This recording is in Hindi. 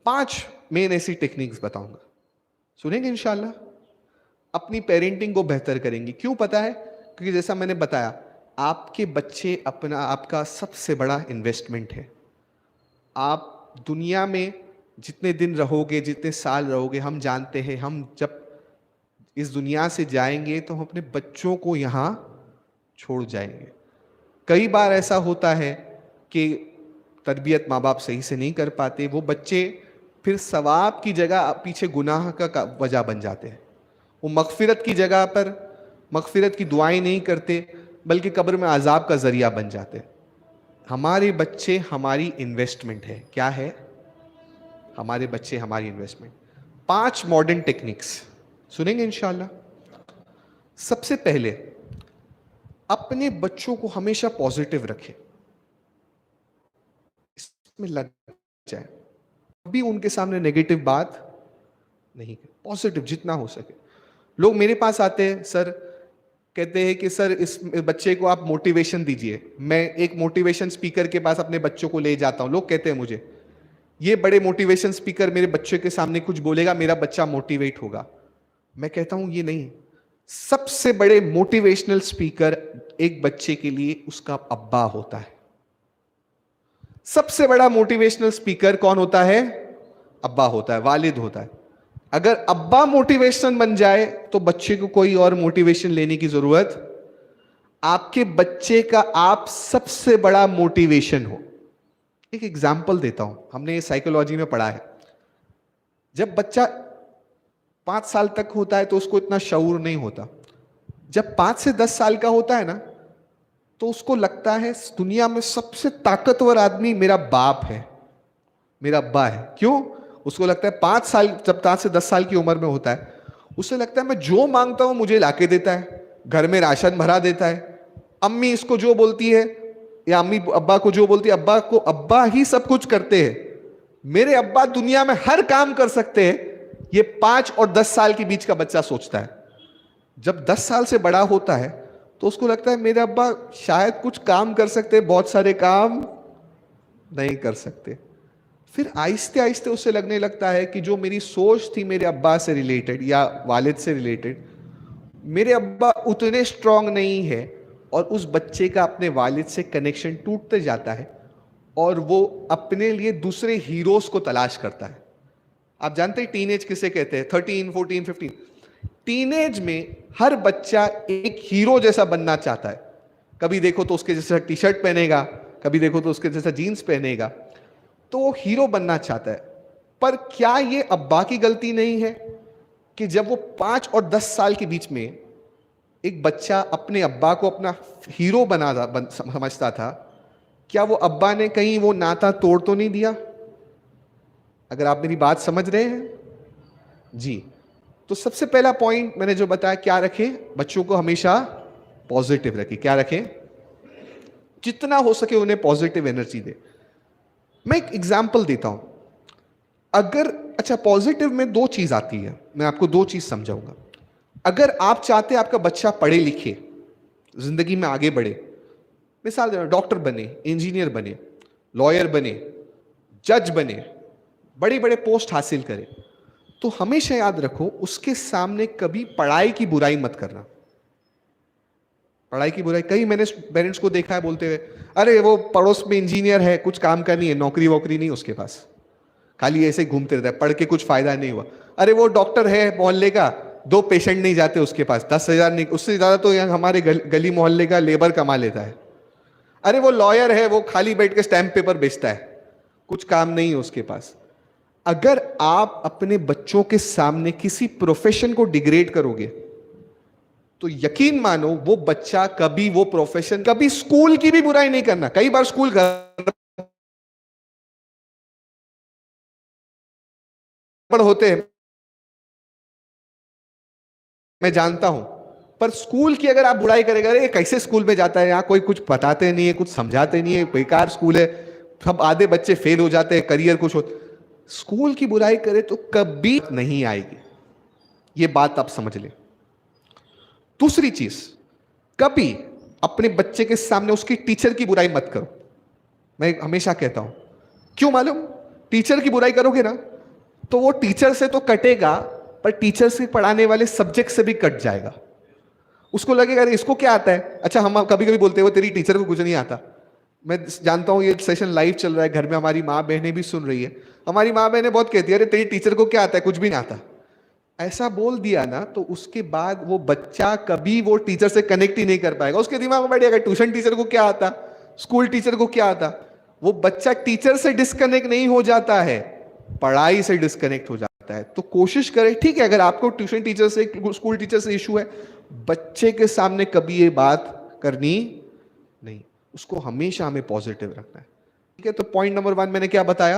5 मेन ऐसी टेक्निक्स बताऊंगा, सुनेंगे इंशाल्लाह। अपनी पेरेंटिंग को बेहतर करेंगे। क्यों पता है? क्योंकि जैसा मैंने बताया, आपके बच्चे अपना आपका सबसे बड़ा इन्वेस्टमेंट है। आप दुनिया में जितने दिन रहोगे, जितने साल रहोगे, हम जानते हैं हम जब इस दुनिया से जाएंगे तो हम अपने बच्चों को यहाँ छोड़ जाएंगे। कई बार ऐसा होता है कि तरबियत माँ बाप सही से नहीं कर पाते, वो बच्चे फिर सवाब की जगह पीछे गुनाह का वजह बन जाते हैं। वो मगफिरत की जगह पर मगफिरत की दुआएं नहीं करते, बल्कि कब्र में अजाब का जरिया बन जाते हैं। हमारे बच्चे हमारी इन्वेस्टमेंट है। क्या है? हमारे बच्चे हमारी इन्वेस्टमेंट। 5 मॉडर्न टेक्निक्स सुनेंगे इंशाल्लाह। सबसे पहले, अपने बच्चों को हमेशा पॉजिटिव रखें, इसमें लग जाए, कभी उनके सामने नेगेटिव बात नहीं, पॉजिटिव जितना हो सके। लोग मेरे पास आते हैं, सर कहते हैं कि सर इस बच्चे को आप मोटिवेशन दीजिए। मैं एक मोटिवेशन स्पीकर के पास अपने बच्चों को ले जाता हूं। लोग कहते हैं मुझे, ये बड़े मोटिवेशन स्पीकर मेरे बच्चे के सामने कुछ बोलेगा, मेरा बच्चा मोटिवेट होगा। मैं कहता हूं ये नहीं। सबसे बड़े मोटिवेशनल स्पीकर एक बच्चे के लिए उसका अब्बा होता है। सबसे बड़ा मोटिवेशनल स्पीकर कौन होता है? अब्बा होता है, वालिद होता है। अगर अब्बा मोटिवेशन बन जाए तो बच्चे को कोई और मोटिवेशन लेने की जरूरत, आपके बच्चे का आप सबसे बड़ा मोटिवेशन हो। एक एग्जाम्पल देता हूं, हमने ये साइकोलॉजी में पढ़ा है। जब बच्चा 5 साल तक होता है तो उसको इतना शऊर नहीं होता। जब 5 से 10 साल का होता है ना, तो उसको लगता है दुनिया में सबसे ताकतवर आदमी मेरा बाप है, मेरा अब्बा है। क्यों? उसको लगता है 5 साल, जब 5 से 10 साल की उम्र में होता है, उसे लगता है मैं जो मांगता हूं मुझे लाके देता है, घर में राशन भरा देता है। अम्मी इसको जो बोलती है या अम्मी अब्बा को जो बोलती है, अब्बा को अब्बा ही सब कुछ करते हैं। मेरे अब्बा दुनिया में हर काम कर सकते हैं। ये 5 और 10 साल के बीच का बच्चा सोचता है। जब 10 साल से बड़ा होता है तो उसको लगता है मेरे अब्बा शायद कुछ काम कर सकते, बहुत सारे काम नहीं कर सकते। फिर आहिस्ते आहिस्ते उसे लगने लगता है कि जो मेरी सोच थी मेरे अब्बा से रिलेटेड या वालिद से रिलेटेड, मेरे अब्बा उतने स्ट्रांग नहीं है, और उस बच्चे का अपने वालिद से कनेक्शन टूटते जाता है और वो अपने लिए दूसरे हीरोज को तलाश करता है। आप जानते हैं टीनेज किसे कहते हैं? 13, 14, 15। टीनेज में हर बच्चा एक हीरो जैसा बनना चाहता है। कभी देखो तो उसके जैसा टी शर्ट पहनेगा, कभी देखो तो उसके जैसा जीन्स पहनेगा, तो वो हीरो बनना चाहता है। पर क्या ये अब्बा की गलती नहीं है कि जब वो 5 और 10 साल के बीच में एक बच्चा अपने अब्बा को अपना हीरो समझता था, क्या वो अब्बा ने कहीं वो नाता तोड़ तो नहीं दिया? अगर आप मेरी बात समझ रहे हैं जी। तो सबसे पहला पॉइंट मैंने जो बताया, क्या रखें? बच्चों को हमेशा पॉजिटिव रखें। क्या रखें? जितना हो सके उन्हें पॉजिटिव एनर्जी दे। मैं एक एग्जांपल देता हूं। अगर अच्छा, पॉजिटिव में 2 चीज आती है, मैं आपको 2 चीज समझाऊंगा। अगर आप चाहते हैं आपका बच्चा पढ़े लिखे, जिंदगी में आगे बढ़े, मिसाल दे रहा हूं, डॉक्टर बने, इंजीनियर बने, लॉयर बने, जज बने, बड़े बड़े पोस्ट हासिल करे, तो हमेशा याद रखो उसके सामने कभी पढ़ाई की बुराई मत करना। पढ़ाई की बुराई, कई मैंने पेरेंट्स को देखा है बोलते हुए, अरे वो पड़ोस में इंजीनियर है, कुछ काम का नहीं है, नौकरी वोकरी नहीं उसके पास, खाली ऐसे घूमते रहता है, पढ़ के कुछ फायदा नहीं हुआ। अरे वो डॉक्टर है मोहल्ले का, 2 पेशेंट नहीं जाते उसके पास, 10,000 नहीं, उससे ज्यादा तो यहाँ हमारे गली मोहल्ले का लेबर कमा लेता है। अरे वो लॉयर है, वो खाली बैठ के स्टैंप पेपर बेचता है, कुछ काम नहीं है उसके पास। अगर आप अपने बच्चों के सामने किसी प्रोफेशन को डिग्रेड करोगे तो यकीन मानो वो बच्चा कभी वो प्रोफेशन, कभी स्कूल की भी बुराई नहीं करना। कई बार स्कूल गड़बड़ होते हैं, मैं जानता हूं, पर स्कूल की अगर आप बुराई करेगा, अरे कैसे स्कूल में जाता है, यहां कोई कुछ बताते नहीं है, कुछ समझाते नहीं है, बेकार स्कूल है, सब आधे बच्चे फेल हो जाते हैं, करियर कुछ हो, स्कूल की बुराई करे तो कभी नहीं आएगी। ये बात आप समझ लें। दूसरी चीज, कभी अपने बच्चे के सामने उसकी टीचर की बुराई मत करो। मैं हमेशा कहता हूं, क्यों मालूम? टीचर की बुराई करोगे ना तो वो टीचर से तो कटेगा, पर टीचर से पढ़ाने वाले सब्जेक्ट से भी कट जाएगा। उसको लगेगा अरे इसको क्या आता है। अच्छा, हम कभी कभी बोलते हैं वो तेरी टीचर को कुछ नहीं आता। मैं जानता हूं ये सेशन लाइव चल रहा है, घर में हमारी माँ बहनें भी सुन रही है। हमारी माँ बहनें बहुत कहती है अरे तेरी टीचर को क्या आता है, कुछ भी नहीं आता। ऐसा बोल दिया ना तो उसके बाद वो बच्चा कभी वो टीचर से कनेक्ट ही नहीं कर पाएगा। उसके दिमाग में बैठेगा ट्यूशन टीचर को क्या आता, स्कूल टीचर को क्या आता। वो बच्चा टीचर से डिस्कनेक्ट नहीं हो जाता है, पढ़ाई से डिस्कनेक्ट हो जाता है। तो कोशिश करें, ठीक है, अगर आपको ट्यूशन टीचर से, स्कूल टीचर से इशू है, बच्चे के सामने कभी ये बात करनी नहीं। उसको हमेशा हमें पॉजिटिव रखना है। ठीक है, तो पॉइंट नंबर 1 मैंने क्या बताया,